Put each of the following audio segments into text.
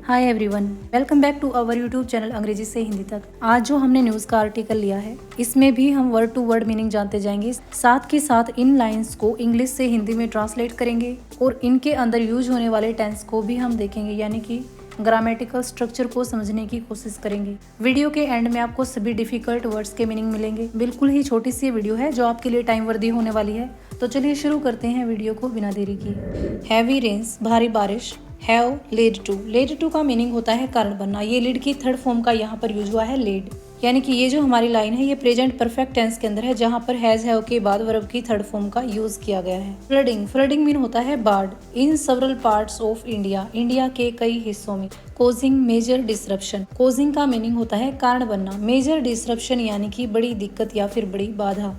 Hi everyone, welcome back to our YouTube channel अंग्रेजी से हिंदी तक। आज जो हमने न्यूज़ का आर्टिकल लिया है, इसमें भी हम वर्ड टू वर्ड मीनिंग जानते जाएंगे। साथ के साथ इन लाइंस को इंग्लिश से हिंदी में ट्रांसलेट करेंगे और इनके अंदर यूज होने वाले टेंस को भी हम देखेंगे, यानी कि ग्रामेटिकल स्ट्रक्चर को समझने की कोशिश करेंगे। वीडियो के एंड में आपको सभी डिफिकल्ट वर्ड्स के मीनिंग मिलेंगे। बिल्कुल ही छोटी सी वीडियो है जो आपके लिए टाइम वर्दी होने वाली है। तो चलिए शुरू करते हैं वीडियो को बिना देरी की। हैवी रेन्स, भारी बारिश। हैव लेड टू का मीनिंग होता है कारण बनना। ये लीड की थर्ड फॉर्म का यहाँ पर यूज हुआ है लेड, यानी कि ये जो हमारी लाइन है ये प्रेजेंट परफेक्ट टेंस के अंदर है, जहाँ पर हैव के बाद वर्ब की थर्ड फॉर्म का यूज किया गया है। फ्लडिंग मीन होता है बाढ़। In several parts of India के कई हिस्सों में। कोजिंग मेजर डिसरप्शन, कोजिंग का मीनिंग होता है कारण बनना। मेजर डिसरप्शन यानी कि बड़ी दिक्कत या फिर बड़ी बाधा।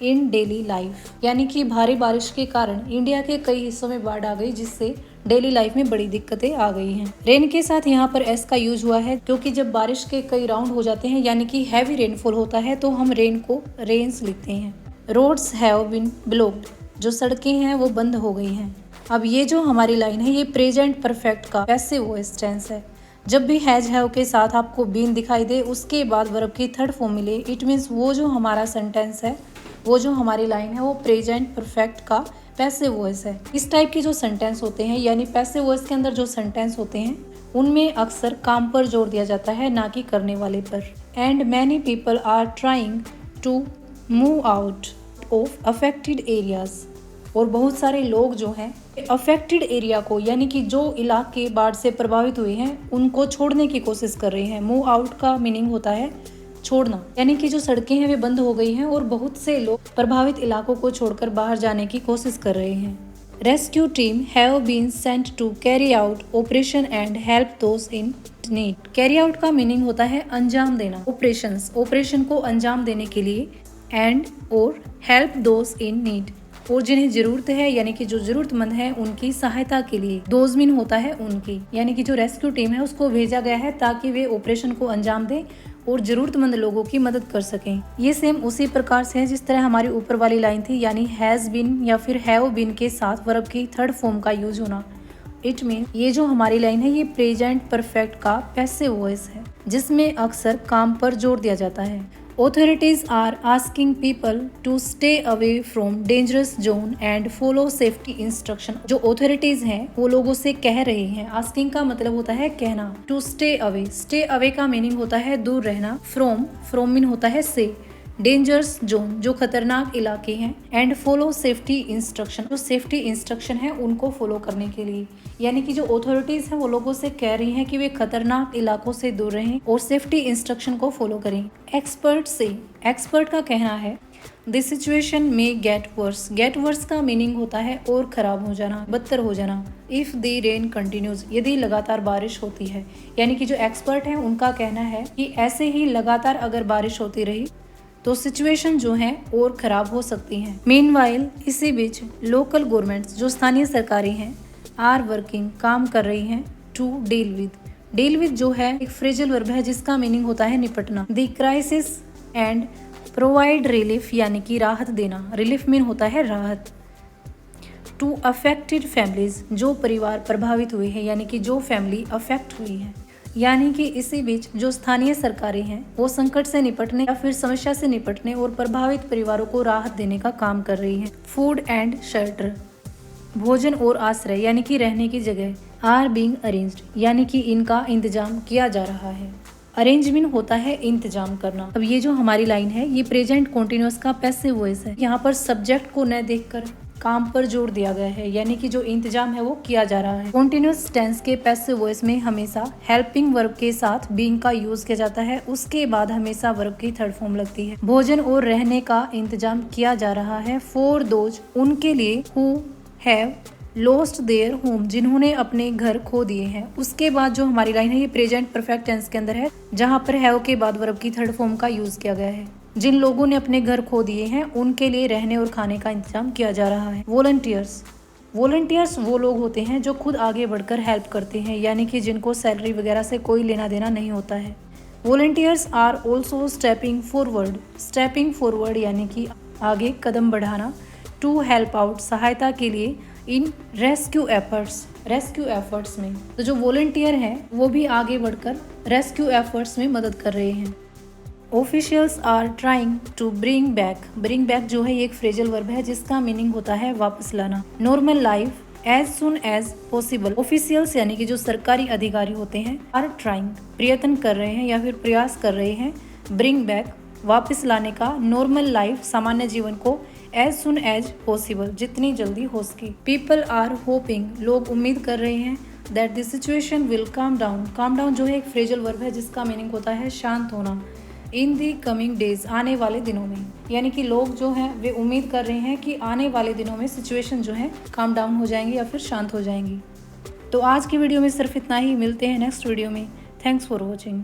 इन डेली लाइफ, यानी कि भारी बारिश के कारण इंडिया के कई हिस्सों में बाढ़ आ गई, जिससे डेली लाइफ में बड़ी दिक्कतें आ गई हैं। रेन के साथ यहाँ पर एस का यूज हुआ है, क्योंकि जब बारिश के कई राउंड हो जाते हैं यानी कि हैवी रेनफॉल होता है तो हम रेन को रेन्स लिखते हैं। रोड्स हैव बीन ब्लॉक्ड, जो सड़कें हैं वो बंद हो गई हैं। अब ये जो हमारी लाइन है ये प्रेजेंट परफेक्ट का पैसिव वॉइस टेंस है। जब भी हैव के साथ आपको बीन दिखाई दे, उसके बाद वर्ब की थर्ड फॉर्म मिले, इट मीन्स वो जो हमारा सेंटेंस है, वो जो हमारी लाइन है वो प्रेजेंट परफेक्ट का पैसिव वॉइस है। इस टाइप के जो सेंटेंस होते हैं, यानी पैसिव वॉइस के अंदर जो सेंटेंस होते हैं, उनमें अक्सर काम पर जोर दिया जाता है, ना कि करने वाले पर। And many people are trying to move out of affected areas, और बहुत सारे लोग जो हैं अफेक्टेड एरिया को, यानी कि जो इलाके बाढ़ से प्रभावित हुए हैं, उनको छोड़ने की कोशिश कर रहे हैं। मूव आउट का मीनिंग होता है छोड़ना, यानी कि जो सड़कें हैं वे बंद हो गई हैं और बहुत से लोग प्रभावित इलाकों को छोड़कर बाहर जाने की कोशिश कर रहे हैं। Rescue team have been sent to carry out operation and help those in need. Carry out का मीनिंग होता है अंजाम देना। ऑपरेशन को अंजाम देने के लिए, एंड और हेल्प दोज इन नीड, और जिन्हें जरूरत है, यानी कि जो जरूरतमंद है, उनकी सहायता के लिए। दोज मीन होता है उनकी, यानी कि जो रेस्क्यू टीम है उसको भेजा गया है ताकि वे ऑपरेशन को अंजाम दें और जरूरतमंद लोगों की मदद कर सकें। ये सेम उसी प्रकार से है जिस तरह हमारी ऊपर वाली लाइन थी, यानी हैज बीन या फिर हैव बीन के साथ वर्ब की थर्ड फॉर्म का यूज होना। इट मीन ये जो हमारी लाइन है ये प्रेजेंट परफेक्ट का पैसिव वॉइस है, जिसमें अक्सर काम पर जोर दिया जाता है। Authorities are asking people to stay away from dangerous zone and follow safety instruction। जो authorities हैं वो लोगों से कह रहे हैं। asking का मतलब होता है कहना। to stay away का मीनिंग होता है दूर रहना। from मीन होता है से। डेंजरस जोन, जो खतरनाक इलाके हैं। एंड फॉलो सेफ्टी इंस्ट्रक्शन, जो सेफ्टी इंस्ट्रक्शन है उनको फॉलो करने के लिए, यानी कि जो अथॉरिटीज हैं वो लोगों से कह रही हैं कि वे खतरनाक इलाकों से दूर रहें और सेफ्टी इंस्ट्रक्शन को फॉलो करें। एक्सपर्ट का कहना है दिस सिचुएशन में गेट वर्स का मीनिंग होता है और खराब हो जाना, बदतर हो जाना। इफ द रेन कंटिन्यूज, यदि लगातार बारिश होती है, यानी कि जो एक्सपर्ट हैं उनका कहना है कि ऐसे ही लगातार अगर बारिश होती रही तो सिचुएशन जो है और खराब हो सकती हैं। मीनवाइल, इसी बीच लोकल गवर्नमेंट्स, जो स्थानीय सरकारें हैं, आर वर्किंग, काम कर रही हैं, टू डील विद जो है एक फ्रेजल वर्ब है जिसका मीनिंग होता है निपटना। The crisis and provide relief, यानी कि राहत देना। रिलीफ मीन होता है राहत। टू अफेक्टेड फैमिलीज, जो परिवार प्रभावित हुए हैं, यानी कि जो फैमिली अफेक्ट हुई है। यानी कि इसी बीच जो स्थानीय सरकारें हैं वो संकट से निपटने या फिर समस्या से निपटने और प्रभावित परिवारों को राहत देने का काम कर रही हैं। फूड एंड शेल्टर, भोजन और आश्रय, यानी कि रहने की जगह। आर बीइंग अरेंज्ड, यानी कि इनका इंतजाम किया जा रहा है। अरेंजमेंट होता है इंतजाम करना। अब ये जो हमारी लाइन है ये प्रेजेंट कॉन्टिन्यूअस का पैसिव वॉइस है। यहाँ पर सब्जेक्ट को न देखकर काम पर जोर दिया गया है, यानी कि जो इंतजाम है वो किया जा रहा है। कॉन्टिन्यूअस टेंस के पैसिव वॉइस में हमेशा हेल्पिंग वर्ब के साथ बीइंग का यूज किया जाता है, उसके बाद हमेशा वर्ब की थर्ड फॉर्म लगती है। भोजन और रहने का इंतजाम किया जा रहा है। फॉर दोज, उनके लिए, who have lost their home, जिन्होंने अपने घर खो दिए हैं। उसके बाद जो हमारी लाइन है ये प्रेजेंट परफेक्ट टेंस के अंदर है, जहाँ पर हैव के बाद वर्ब की थर्ड फॉर्म का यूज किया गया है। जिन लोगों ने अपने घर खो दिए हैं उनके लिए रहने और खाने का इंतजाम किया जा रहा है। वॉलंटियर्स वो लोग होते हैं जो खुद आगे बढ़कर हेल्प करते हैं, यानी कि जिनको सैलरी वगैरह से कोई लेना देना नहीं होता है। Volunteers are also stepping forward, यानी कि आगे कदम बढ़ाना। टू हेल्प आउट, सहायता के लिए, इन रेस्क्यू एफर्ट्स में। तो जो वॉलंटियर हैं वो भी आगे बढ़कर रेस्क्यू एफर्ट्स में मदद कर रहे हैं। Officials are trying to bring back जो है ये एक फ्रेजल वर्ब है जिसका मीनिंग होता है वापस लाना। Normal life as soon as possible. Officials यानी कि जो सरकारी अधिकारी होते हैं आर ट्राइंग प्रयत्न कर रहे हैं या फिर प्रयास कर रहे हैं ब्रिंग बैक वापस लाने का नॉर्मल लाइफ सामान्य जीवन को एज सुन एज पॉसिबल जितनी जल्दी हो सके। पीपल आर होपिंग लोग उम्मीद कर रहे हैं that the situation will calm down जो है एक फ्रेजल वर्ब है जिसका मीनिंग होता है शांत होना। इन दी कमिंग डेज आने वाले दिनों में, यानी कि लोग जो हैं वे उम्मीद कर रहे हैं कि आने वाले दिनों में सिचुएशन जो है काम डाउन हो जाएंगी या फिर शांत हो जाएंगी। तो आज की वीडियो में सिर्फ इतना ही, मिलते हैं नेक्स्ट वीडियो में। Thanks for watching.